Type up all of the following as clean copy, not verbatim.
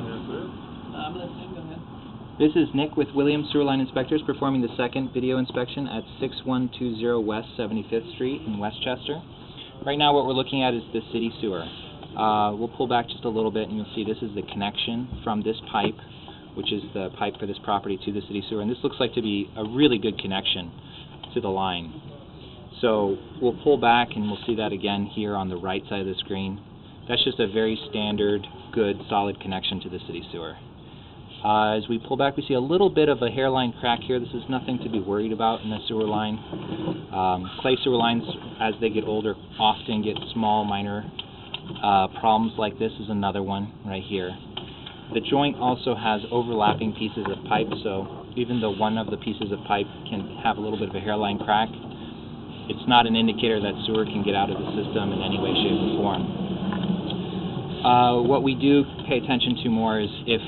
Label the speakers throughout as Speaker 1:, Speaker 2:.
Speaker 1: on here, sir?
Speaker 2: I'm listening, go ahead.
Speaker 3: This is Nick with Williams Sewer Line Inspectors performing the second video inspection at 6120 West 75th Street in Westchester. Right now what we're looking at is the city sewer. We'll pull back just a little bit and you'll see this is the connection from this pipe, which is the pipe for this property, to the city sewer. And this looks like to be a really good connection to the line. So we'll pull back and we'll see that again here on the right side of the screen. That's just a very standard, good, solid connection to the city sewer. As we pull back, we see a little bit of a hairline crack here. This is nothing to be worried about in a sewer line. Clay sewer lines, as they get older, often get small, minor problems like this. Is another one right here. The joint also has overlapping pieces of pipe, so even though one of the pieces of pipe can have a little bit of a hairline crack, it's not an indicator that sewer can get out of the system in any way, shape, or form. What we do pay attention to more is if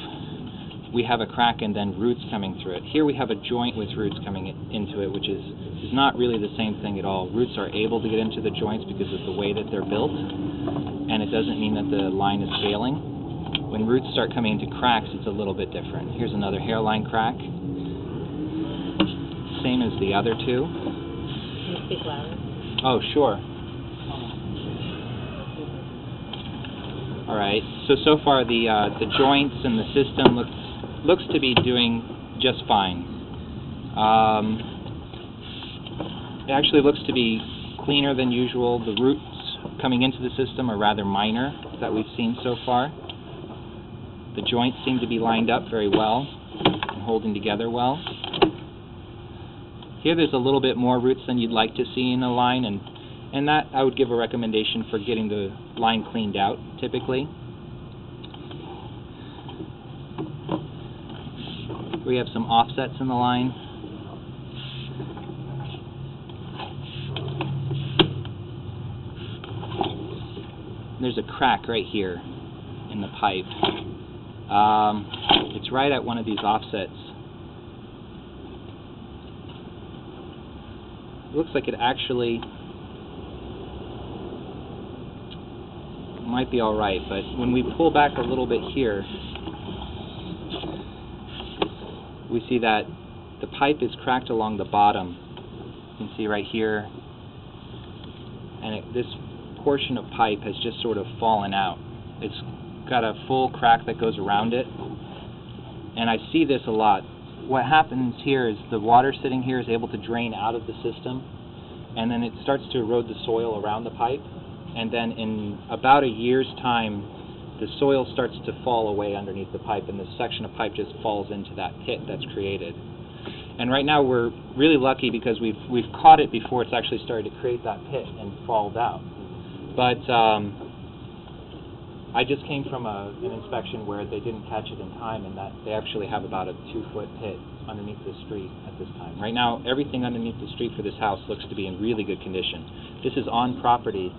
Speaker 3: we have a crack and then roots coming through it. Here we have a joint with roots coming into it, which is not really the same thing at all. Roots are able to get into the joints because of the way that they're built, and it doesn't mean that the line is failing. When roots start coming into cracks, it's a little bit different. Here's another hairline crack. Same as the other two.
Speaker 4: Can you speak louder?
Speaker 3: Oh, sure. All right. So far the joints and the system looks to be doing just fine. It actually looks to be cleaner than usual. The roots coming into the system are rather minor that we've seen so far. The joints seem to be lined up very well and holding together well. Here there's a little bit more roots than you'd like to see in a line, and that I would give a recommendation for getting the line cleaned out typically. We have some offsets in the line. There's a crack right here in the pipe. It's right at one of these offsets. It looks like it actually might be all right, but when we pull back a little bit here, we see that the pipe is cracked along the bottom. You can see right here, and this portion of pipe has just sort of fallen out. It's got a full crack that goes around it, and I see this a lot. What happens here is the water sitting here is able to drain out of the system, and then it starts to erode the soil around the pipe, and then in about a year's time the soil starts to fall away underneath the pipe, and this section of pipe just falls into that pit that's created. And right now we're really lucky because we've caught it before it's actually started to create that pit and falls out. But I just came from an inspection where they didn't catch it in time, and that they actually have about a 2-foot pit underneath the street at this time. Right now everything underneath the street for this house looks to be in really good condition. This is on property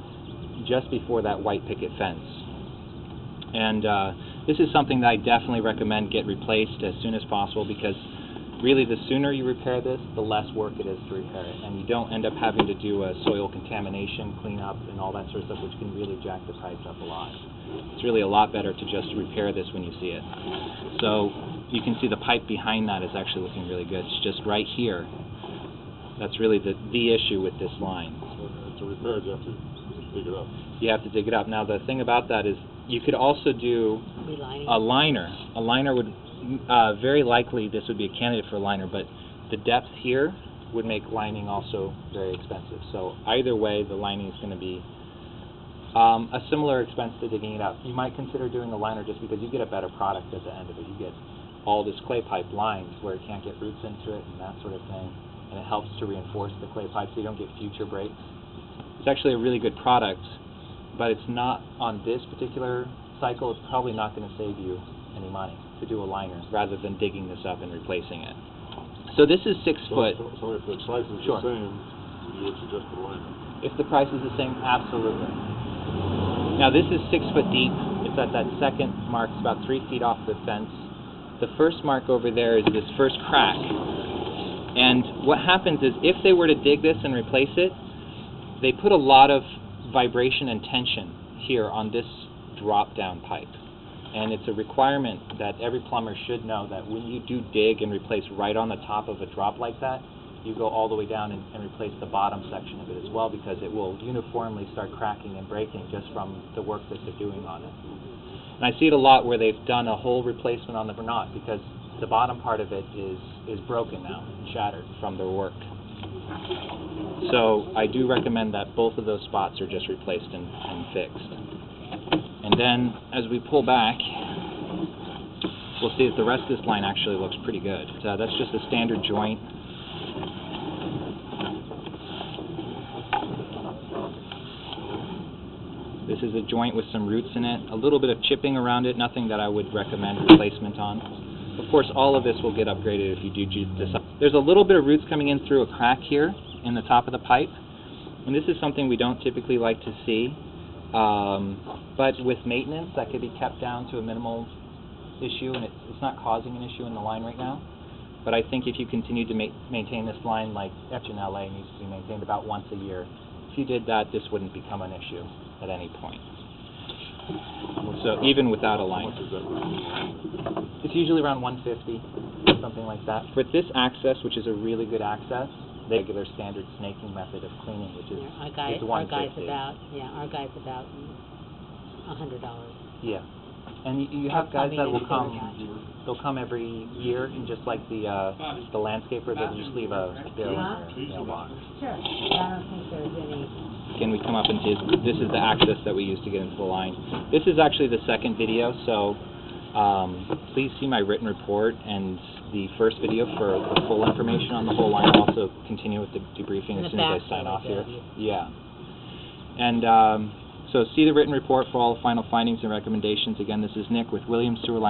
Speaker 3: just before that white picket fence. And this is something that I definitely recommend get replaced as soon as possible, because really the sooner you repair this, the less work it is to repair it. And you don't end up having to do a soil contamination cleanup and all that sort of stuff, which can really jack the price up a lot. It's really a lot better to just repair this when you see it. So you can see the pipe behind that is actually looking really good. It's just right here. That's really the issue with this line.
Speaker 1: So to repair it, you have to dig it up.
Speaker 3: You have to dig it up. Now the thing about that is you could also do a liner. A liner would very likely, this would be a candidate for a liner, but the depth here would make lining also very expensive. So either way, the lining is going to be a similar expense to digging it up. You might consider doing a liner just because you get a better product at the end of it. You get all this clay pipe lined where it can't get roots into it and that sort of thing, and it helps to reinforce the clay pipe so you don't get future breaks. It's actually a really good product, but it's not on this particular cycle. It's probably not going to save you any money to do a liner rather than digging this up and replacing it. So this is 6 foot.
Speaker 1: So if the price is
Speaker 3: Sure.
Speaker 1: the same, you would suggest a liner?
Speaker 3: If the price is the same, absolutely. Now this is 6 foot deep. It's at that second mark. It's about 3 feet off the fence. The first mark over there is this first crack. And what happens is if they were to dig this and replace it, they put a lot of vibration and tension here on this drop down pipe. And it's a requirement that every plumber should know that when you do dig and replace right on the top of a drop like that, you go all the way down and replace the bottom section of it as well, because it will uniformly start cracking and breaking just from the work that they're doing on it. And I see it a lot where they've done a whole replacement on the not, because the bottom part of it is broken now, shattered from their work. So I do recommend that both of those spots are just replaced and fixed. And then as we pull back, we'll see that the rest of this line actually looks pretty good. That's just a standard joint. This is a joint with some roots in it, a little bit of chipping around it, nothing that I would recommend replacement on. Of course, all of this will get upgraded if you do decide. There's a little bit of roots coming in through a crack here in the top of the pipe, and this is something we don't typically like to see, but with maintenance that could be kept down to a minimal issue, and it's not causing an issue in the line right now. But I think if you continue to maintain this line like in LA needs to be maintained about once a year, if you did that, this wouldn't become an issue at any point. So even without a line. It's usually around 150, something like that. For this access, which is a really good access, the regular standard snaking method of cleaning, which is
Speaker 4: Our guy's
Speaker 3: $150.
Speaker 4: about $100.
Speaker 3: Yeah. And you have guys that will come, they'll come every year, and just like the landscaper, they'll just leave a bill in their mailbox.
Speaker 4: Sure. I don't think there's any.
Speaker 3: Again, we come up into, this is the access that we use to get into the line. This is actually the second video, so please see my written report and the first video for the full information on the whole line. I'll also continue with the debriefing as soon as I sign off here. Yeah. And so see the written report for all the final findings and recommendations. Again, this is Nick with Williams Sewer Line.